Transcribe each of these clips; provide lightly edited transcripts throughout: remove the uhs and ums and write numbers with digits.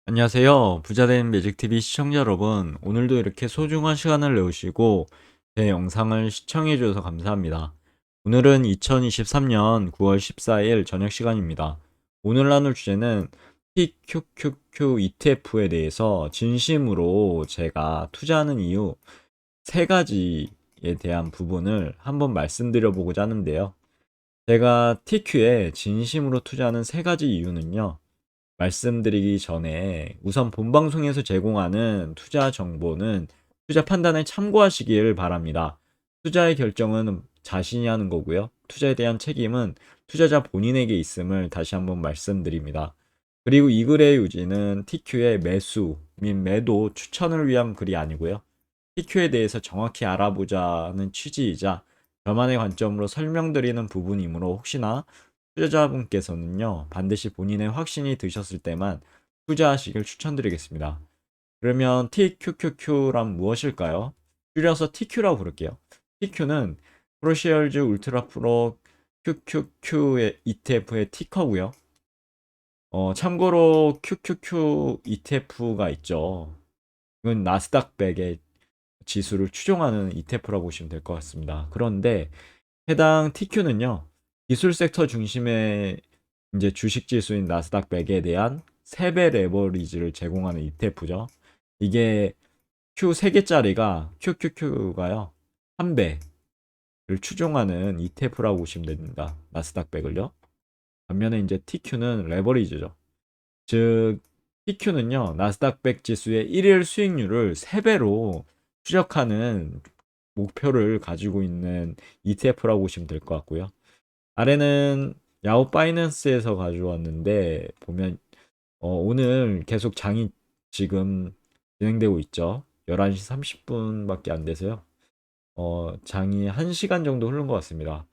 안녕하세요. 부자된 매직TV 시청자 여러분. 오늘도 이렇게 소중한 시간을 내오시고 제 영상을 시청해 주셔서 감사합니다. 오늘은 2023년 9월 14일 저녁 시간입니다. 오늘 나눌 주제는 TQQQ ETF에 대해서 진심으로 제가 투자하는 이유 세 가지에 대한 부분을 한번 말씀드려 보고자 하는데요. 제가 TQ에 진심으로 투자하는 세 가지 이유는요. 말씀드리기 전에 우선 본 방송에서 제공하는 투자 정보는 투자 판단에 참고하시길 바랍니다. 투자의 결정은 자신이 하는 거고요. 투자에 대한 책임은 투자자 본인에게 있음을 다시 한번 말씀드립니다. 그리고 이 글의 요지는 TQ의 매수 및 매도 추천을 위한 글이 아니고요. TQ에 대해서 정확히 알아보자는 취지이자 저만의 관점으로 설명드리는 부분이므로 혹시나 투자자분께서는요, 반드시 본인의 확신이 드셨을 때만 투자하시길 추천드리겠습니다. 그러면 TQQQ란 무엇일까요? 줄여서 TQ라고 부를게요. TQ는 프로시얼즈 울트라 프로 QQQ의 ETF의 티커고요. 참고로 QQQ ETF가 있죠. 이건 나스닥 100의 지수를 추종하는 ETF라고 보시면 될 것 같습니다. 그런데 해당 TQ는요, 기술 섹터 중심의 이제 주식 지수인 나스닥 100에 대한 3배 레버리지를 제공하는 ETF죠. 이게 Q 3개짜리가 QQQ가요, 1배를 추종하는 ETF라고 보시면 됩니다. 나스닥 100을요. 반면에 이제 TQ는 레버리지죠. 즉, TQ는요, 나스닥 100 지수의 1일 수익률을 3배로 추적하는 목표를 가지고 있는 ETF라고 보시면 될 것 같고요. 아래는 야후 파이낸스에서 가져왔는데 보면 오늘 계속 장이 지금 진행되고 있죠. 11시 30분밖에 안 돼서요. 장이 1시간 정도 흐른 것 같습니다.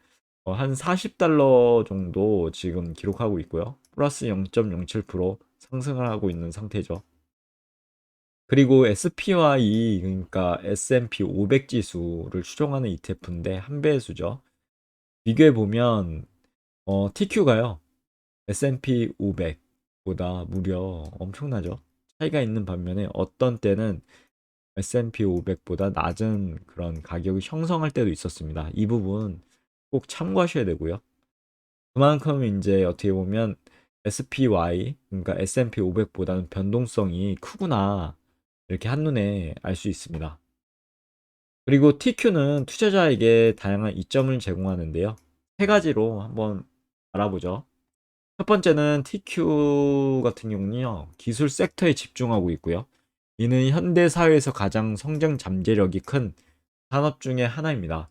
한 40달러 정도 지금 기록하고 있고요. 플러스 0.07% 상승을 하고 있는 상태죠. 그리고 SPY, 그러니까 S&P 500 지수를 추종하는 ETF인데 한 배수죠. 비교해 보면 TQ가요, S&P 500보다 무려 엄청나죠. 차이가 있는 반면에 어떤 때는 S&P 500보다 낮은 그런 가격이 형성할 때도 있었습니다. 이 부분 꼭 참고하셔야 되고요. 그만큼 이제 어떻게 보면 SPY, 그러니까 S&P 500보다는 변동성이 크구나, 이렇게 한눈에 알 수 있습니다. 그리고 TQ는 투자자에게 다양한 이점을 제공하는데요. 세 가지로 한번 알아보죠. 첫 번째는 TQ 같은 경우는요, 기술 섹터에 집중하고 있고요. 이는 현대 사회에서 가장 성장 잠재력이 큰 산업 중의 하나입니다.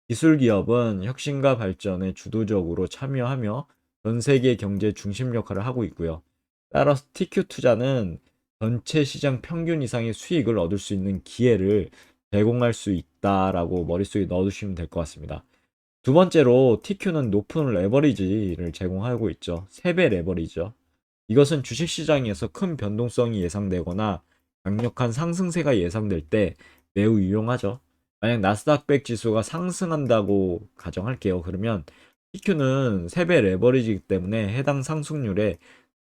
기술 기업은 혁신과 발전에 주도적으로 참여하며 전 세계 경제 중심 역할을 하고 있고요. 따라서 TQ 투자는 전체 시장 평균 이상의 수익을 얻을 수 있는 기회를 제공할 수 있다라고 머릿속에 넣어두시면 될 것 같습니다. 두 번째로 TQ는 높은 레버리지를 제공하고 있죠. 3배 레버리지죠. 이것은 주식시장에서 큰 변동성이 예상되거나 강력한 상승세가 예상될 때 매우 유용하죠. 만약 나스닥 100 지수가 상승한다고 가정할게요. 그러면 TQ는 3배 레버리지이기 때문에 해당 상승률에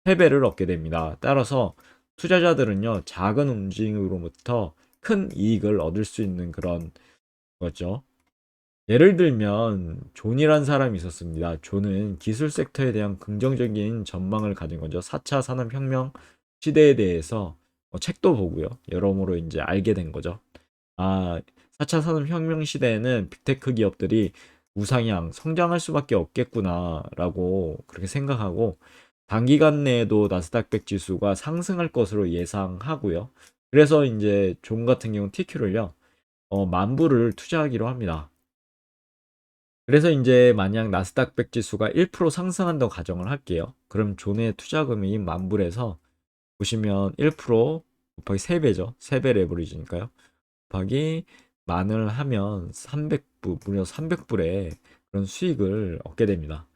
3배를 얻게 됩니다. 따라서 투자자들은요, 작은 움직임으로부터 큰 이익을 얻을 수 있는 그런 거죠. 예를 들면 존이란 사람이 있었습니다. 존은 기술 섹터에 대한 긍정적인 전망을 가진 거죠. 4차 산업혁명 시대에 대해서 책도 보고요. 여러모로 이제 알게 된 거죠. 아, 4차 산업혁명 시대에는 빅테크 기업들이 우상향, 성장할 수밖에 없겠구나라고 그렇게 생각하고 단기간 내에도 나스닥 100 지수가 상승할 것으로 예상하고요. 그래서 이제 존 같은 경우 TQ를요, 만불을 투자하기로 합니다. 그래서 이제 만약 나스닥 100 지수가 1% 상승한다고 가정을 할게요. 그럼 존의 투자금이 만불에서 보시면 1% 곱하기 3배죠. 3배 레버리지니까요. 곱하기 만을 하면 300불, 무려 300불의 그런 수익을 얻게 됩니다.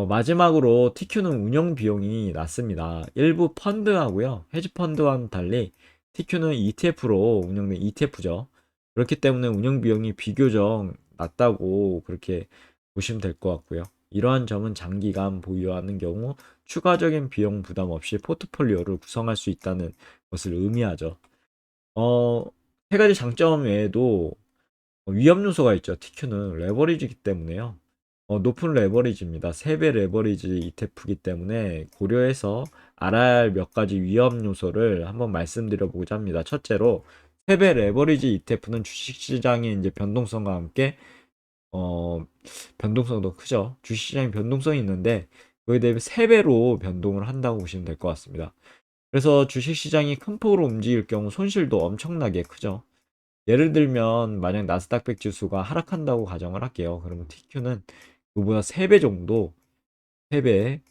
마지막으로 TQ는 운영 비용이 낮습니다. 일부 펀드하고요, 헤지 펀드와는 달리 TQ는 ETF로 운영된 ETF죠. 그렇기 때문에 운영 비용이 비교적 낮다고 그렇게 보시면 될 것 같고요. 이러한 점은 장기간 보유하는 경우 추가적인 비용 부담 없이 포트폴리오를 구성할 수 있다는 것을 의미하죠. 어, 세 가지 장점 외에도 위험 요소가 있죠. TQ는 레버리지이기 때문에요. 높은 레버리지입니다. 3배 레버리지 ETF이기 때문에 고려해서 알아야 할 몇 가지 위험 요소를 한번 말씀드려 보고자 합니다. 첫째로 3배 레버리지 ETF는 주식시장의 이제 변동성과 함께 변동성도 크죠. 주식시장의 변동성이 있는데 그에 대비 3배로 변동을 한다고 보시면 될 것 같습니다. 그래서 주식시장이 큰 폭으로 움직일 경우 손실도 엄청나게 크죠. 예를 들면 만약 나스닥 100 지수가 하락한다고 가정을 할게요. 그러면 TQ는 그보다 3배 정도, 3배,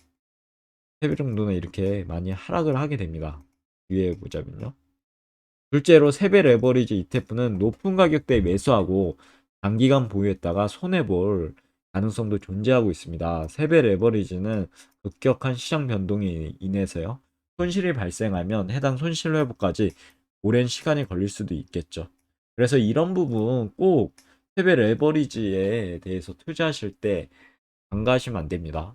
3배 정도는 이렇게 많이 하락을 하게 됩니다. 위에 보자면요. 둘째로 3배 레버리지 ETF는 높은 가격대에 매수하고 장기간 보유했다가 손해볼 가능성도 존재하고 있습니다. 3배 레버리지는 급격한 시장 변동이 인해서요. 손실이 발생하면 해당 손실 회복까지 오랜 시간이 걸릴 수도 있겠죠. 그래서 이런 부분 꼭 3배 레버리지에 대해서 투자하실 때 간과하시면 안 됩니다.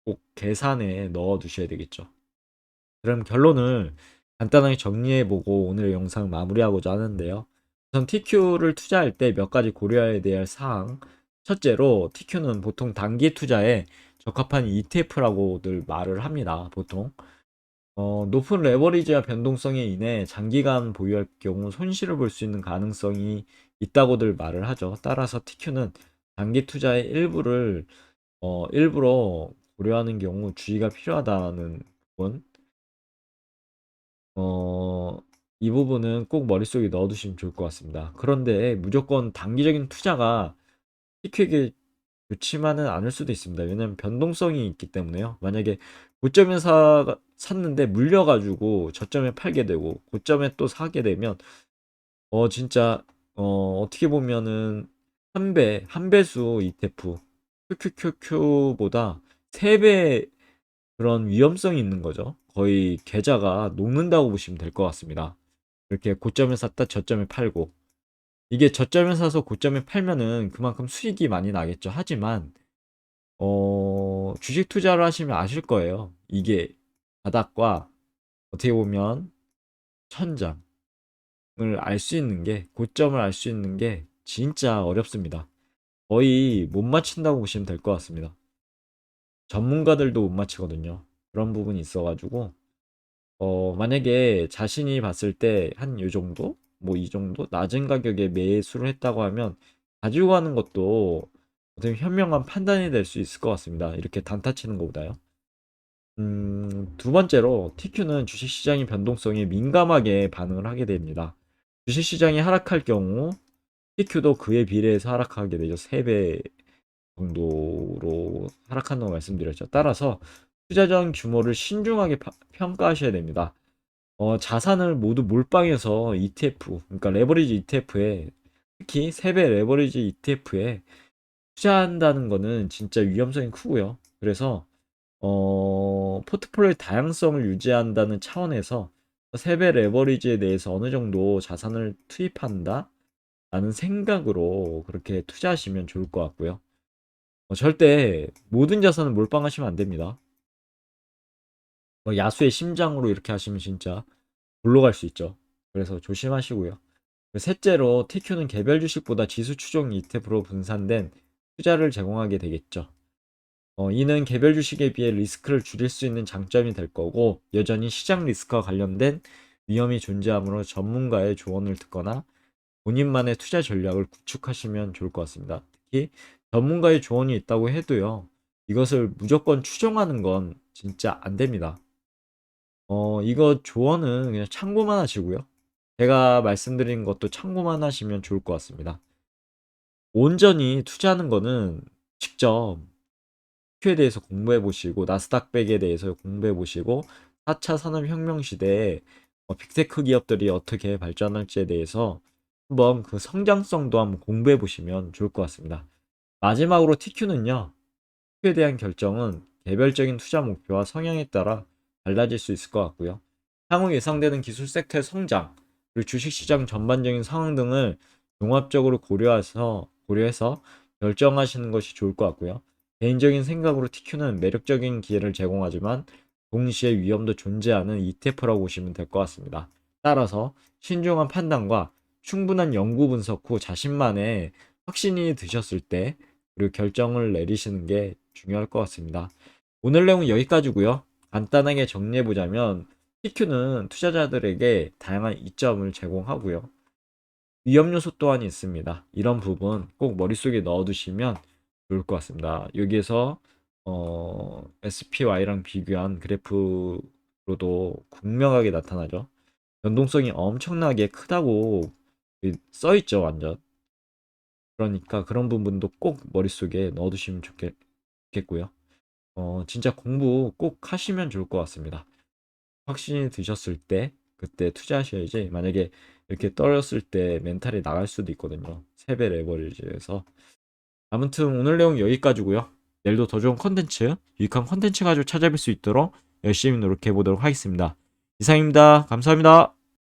꼭 계산에 넣어 두셔야 되겠죠. 그럼 결론을 간단하게 정리해보고 오늘 영상 마무리하고자 하는데요. 우선 TQ를 투자할 때 몇 가지 고려해야 될 사항. 첫째로 TQ는 보통 단기 투자에 적합한 ETF라고들 말을 합니다. 보통 높은 레버리지와 변동성에 인해 장기간 보유할 경우 손실을 볼 수 있는 가능성이 있다고들 말을 하죠. 따라서 TQ는 단기 투자의 일부러 고려하는 경우 주의가 필요하다는 부분. 어, 이 부분은 꼭 머릿속에 넣어두시면 좋을 것 같습니다. 그런데 무조건 단기적인 투자가 TQ에게 좋지만은 않을 수도 있습니다. 왜냐면 변동성이 있기 때문에요. 만약에 고점에 샀는데 물려가지고 저점에 팔게 되고 고점에 또 사게 되면 진짜 어떻게 보면은 한 배수 ETF QQQQ보다 3배 그런 위험성이 있는 거죠. 거의 계좌가 녹는다고 보시면 될 것 같습니다. 이렇게 고점에 샀다 저점에 팔고 이게 저점에 사서 고점에 팔면은 그만큼 수익이 많이 나겠죠. 하지만 주식 투자를 하시면 아실 거예요. 이게 바닥과 어떻게 보면 천장을 알 수 있는 게 고점을 알 수 있는 게 진짜 어렵습니다. 거의 못 맞춘다고 보시면 될 것 같습니다. 전문가들도 못 맞히거든요. 그런 부분이 있어가지고 만약에 자신이 봤을 때 한 요 정도? 뭐 이 정도? 낮은 가격에 매수를 했다고 하면 가지고 가는 것도 어떻게 현명한 판단이 될 수 있을 것 같습니다. 이렇게 단타 치는 것보다요. 두 번째로 TQ는 주식시장의 변동성에 민감하게 반응을 하게 됩니다. 주식시장이 하락할 경우 TQ도 그에 비례해서 하락하게 되죠. 3배 정도로 하락한다고 말씀드렸죠. 따라서 투자 전 규모를 신중하게 평가하셔야 됩니다. 자산을 모두 몰빵해서 ETF, 그러니까 레버리지 ETF에 특히 3배 레버리지 ETF에 투자한다는 거는 진짜 위험성이 크고요. 그래서 포트폴리오의 다양성을 유지한다는 차원에서 3배 레버리지에 대해서 어느 정도 자산을 투입한다 라는 생각으로 그렇게 투자하시면 좋을 것 같고요. 절대 모든 자산을 몰빵하시면 안 됩니다. 야수의 심장으로 이렇게 하시면 진짜 골로 갈 수 있죠. 그래서 조심하시고요. 셋째로 TQ는 개별 주식보다 지수 추종 ETF로 분산된 투자를 제공하게 되겠죠. 이는 개별 주식에 비해 리스크를 줄일 수 있는 장점이 될 거고 여전히 시장 리스크와 관련된 위험이 존재하므로 전문가의 조언을 듣거나 본인만의 투자 전략을 구축하시면 좋을 것 같습니다. 특히 전문가의 조언이 있다고 해도요. 이것을 무조건 추종하는 건 진짜 안 됩니다. 이거 조언은 그냥 참고만 하시고요. 제가 말씀드린 것도 참고만 하시면 좋을 것 같습니다. 온전히 투자하는 거는 직접 큐에 대해서 공부해 보시고 나스닥 100에 대해서 공부해 보시고 4차 산업혁명 시대에 빅테크 기업들이 어떻게 발전할지에 대해서 한번 그 성장성도 한번 공부해 보시면 좋을 것 같습니다. 마지막으로 TQ는요. TQ에 대한 결정은 개별적인 투자 목표와 성향에 따라 달라질 수 있을 것 같고요. 향후 예상되는 기술 섹터의 성장, 그리고 주식시장 전반적인 상황 등을 종합적으로 고려해서 결정하시는 것이 좋을 것 같고요. 개인적인 생각으로 TQ는 매력적인 기회를 제공하지만 동시에 위험도 존재하는 ETF라고 보시면 될 것 같습니다. 따라서 신중한 판단과 충분한 연구 분석 후 자신만의 확신이 드셨을 때 그리고 결정을 내리시는 게 중요할 것 같습니다. 오늘 내용은 여기까지고요. 간단하게 정리해 보자면 TQ는 투자자들에게 다양한 이점을 제공하고요. 위험 요소 또한 있습니다. 이런 부분 꼭 머릿속에 넣어두시면 좋을 것 같습니다. 여기에서 SPY랑 비교한 그래프로도 분명하게 나타나죠. 변동성이 엄청나게 크다고 써 있죠, 완전. 그러니까 그런 부분도 꼭 머릿속에 넣어두시면 좋겠고요. 진짜 공부 꼭 하시면 좋을 것 같습니다. 확신이 드셨을 때 그때 투자하셔야지 만약에 이렇게 떨어졌을 때 멘탈이 나갈 수도 있거든요. 3배 레버리지에서. 아무튼 오늘 내용 여기까지고요. 내일도 더 좋은 컨텐츠, 유익한 컨텐츠 가지고 찾아뵐 수 있도록 열심히 노력해 보도록 하겠습니다. 이상입니다. 감사합니다.